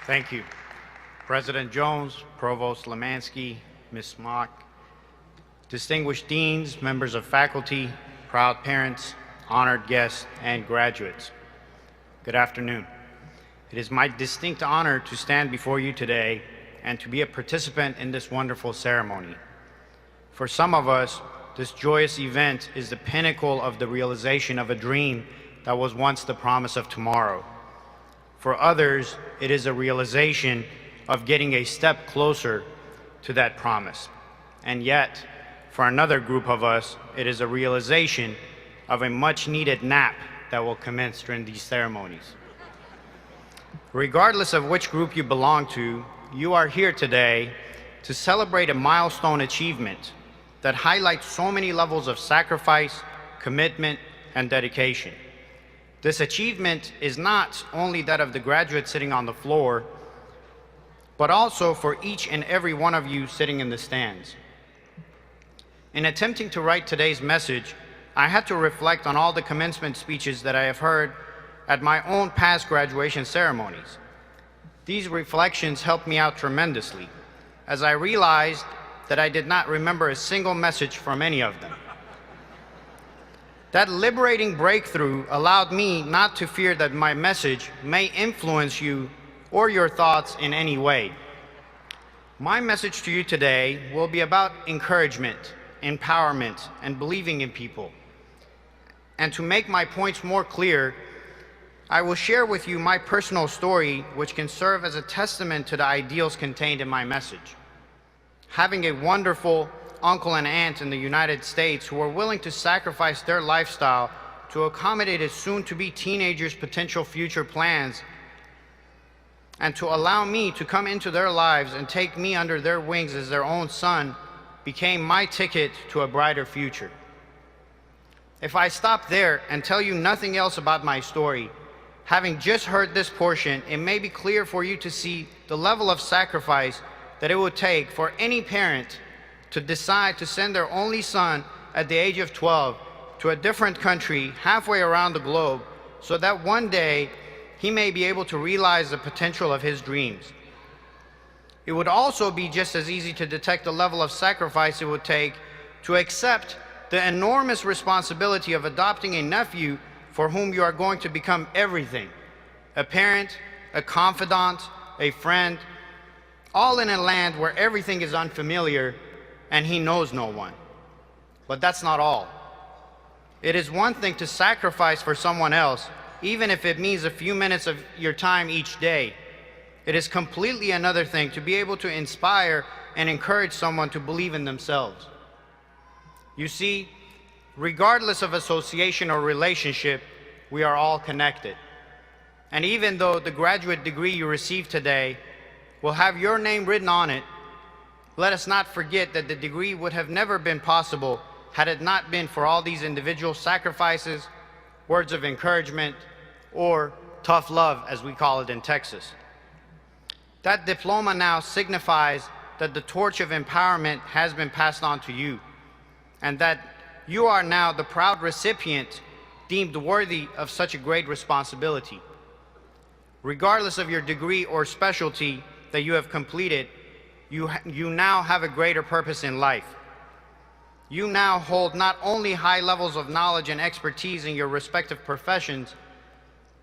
Thank you. President Jones, Provost Lemansky, Ms. Smock, distinguished deans, members of faculty, proud parents, honored guests, and graduates. Good afternoon. It is my distinct honor to stand before you today and to be a participant in this wonderful ceremony. For some of us, this joyous event is the pinnacle of the realization of a dream that was once the promise of tomorrow. For others, it is a realization of getting a step closer to that promise. And yet, for another group of us, it is a realization of a much-needed nap that will commence during these ceremonies. Regardless of which group you belong to, you are here today to celebrate a milestone achievement that highlights so many levels of sacrifice, commitment, and dedication. This achievement is not only that of the graduates sitting on the floor, but also for each and every one of you sitting in the stands. In attempting to write today's message, I had to reflect on all the commencement speeches that I have heard at my own past graduation ceremonies. These reflections helped me out tremendously, as I realized that I did not remember a single message from any of them. That liberating breakthrough allowed me not to fear that my message may influence you or your thoughts in any way. My message to you today will be about encouragement, empowerment, and believing in people. And to make my points more clear, I will share with you my personal story, which can serve as a testament to the ideals contained in my message. Having a wonderful uncle and aunt in the United States who were willing to sacrifice their lifestyle to accommodate a soon-to-be teenager's potential future plans and to allow me to come into their lives and take me under their wings as their own son became my ticket to a brighter future. If I stop there and tell you nothing else about my story, having just heard this portion, it may be clear for you to see the level of sacrifice that it would take for any parent to decide to send their only son at the age of 12 to a different country halfway around the globe so that one day he may be able to realize the potential of his dreams. It would also be just as easy to detect the level of sacrifice it would take to accept the enormous responsibility of adopting a nephew for whom you are going to become everything: a parent, a confidant, a friend, all in a land where everything is unfamiliar and he knows no one. But that's not all. It is one thing to sacrifice for someone else, even if it means a few minutes of your time each day. It is completely another thing to be able to inspire and encourage someone to believe in themselves. You see, regardless of association or relationship, we are all connected. And even though the graduate degree you receive today will have your name written on it, let us not forget that the degree would have never been possible had it not been for all these individual sacrifices, words of encouragement, or tough love, as we call it in Texas. That diploma now signifies that the torch of empowerment has been passed on to you, and that you are now the proud recipient deemed worthy of such a great responsibility. Regardless of your degree or specialty that you have completed, you now have a greater purpose in life. You now hold not only high levels of knowledge and expertise in your respective professions,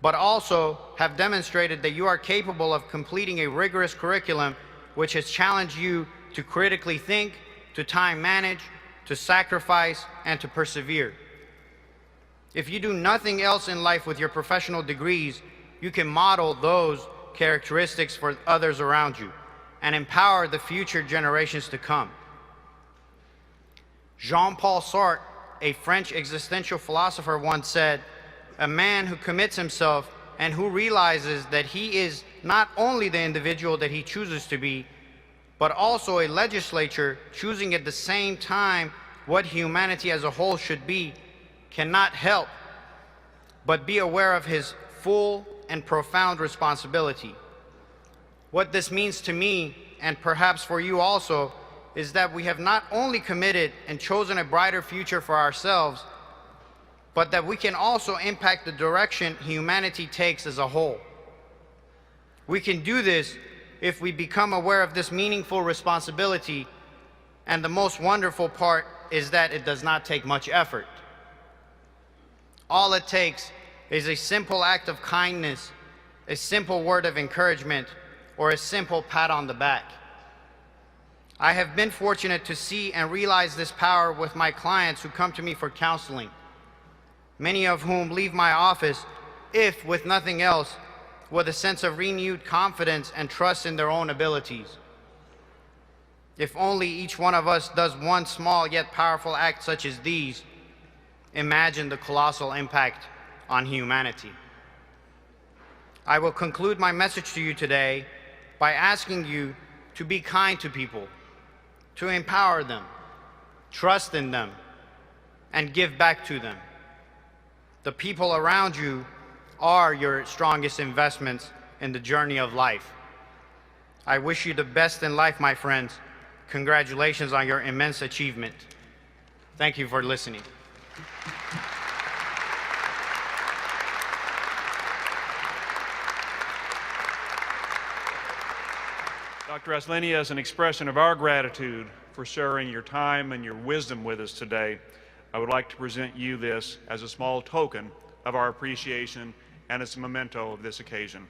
but also have demonstrated that you are capable of completing a rigorous curriculum which has challenged you to critically think, to time manage, to sacrifice, and to persevere. If you do nothing else in life with your professional degrees, you can model those characteristics for others around you and empower the future generations to come. Jean-Paul Sartre, a French existential philosopher, once said, "A man who commits himself and who realizes that he is not only the individual that he chooses to be, but also a legislature choosing at the same time what humanity as a whole should be, cannot help but be aware of his full and profound responsibility." What this means to me, and perhaps for you also, is that we have not only committed and chosen a brighter future for ourselves, but that we can also impact the direction humanity takes as a whole. We can do this if we become aware of this meaningful responsibility, and the most wonderful part is that it does not take much effort. All it takes is a simple act of kindness, a simple word of encouragement, or a simple pat on the back. I have been fortunate to see and realize this power with my clients who come to me for counseling, many of whom leave my office, if with nothing else, with a sense of renewed confidence and trust in their own abilities. If only each one of us does one small yet powerful act such as these, imagine the colossal impact on humanity. I will conclude my message to you today by asking you to be kind to people, to empower them, trust in them, and give back to them. The people around you are your strongest investments in the journey of life. I wish you the best in life, my friends. Congratulations on your immense achievement. Thank you for listening. Dr. Aslinia, as an expression of our gratitude for sharing your time and your wisdom with us today, I would like to present you this as a small token of our appreciation and as a memento of this occasion.